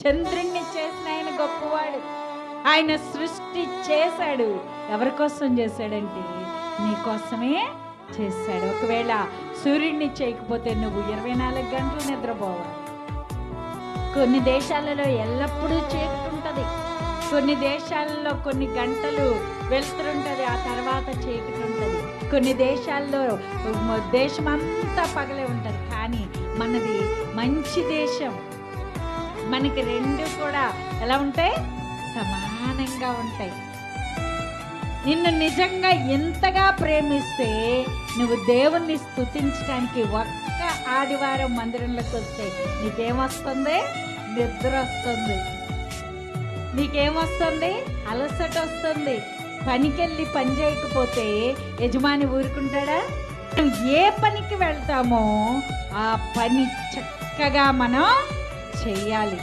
చంద్రుణ్ణి చేసిన ఆయన గొప్పవాడు. ఆయన సృష్టి చేశాడు. ఎవరి కోసం చేశాడంటే నీ కోసమే చేశాడు. ఒకవేళ సూర్యుడిని చేయకపోతే నువ్వు 24 గంటలు నిద్రపోవాలి. కొన్ని దేశాలలో ఎల్లప్పుడూ చీకటి ఉంటుంది, కొన్ని దేశాలలో కొన్ని గంటలు వెలుతురుంటుంది, ఆ తర్వాత చీకటి ఉంటుంది. కొన్ని దేశాల్లో దేశమంతా పగలే ఉంటుంది. కానీ మనది మంచి దేశం. మనకి రెండు కూడా ఎలా ఉంటాయి? సమానంగా ఉంటాయి. నిన్ను నిజంగా ఎంతగా ప్రేమిస్తే నువ్వు దేవుణ్ణి స్తుతించడానికి ఒక్క ఆదివారం మందిరంలోకి వస్తే నీకేమొస్తుంది? నిద్ర వస్తుంది. నీకేమొస్తుంది? అలసట వస్తుంది. పనికెళ్ళి పని చేయకపోతే యజమాని ఊరుకుంటాడా? ఏ పనికి వెళ్తామో ఆ పని చక్కగా మనం చెయ్యాలి.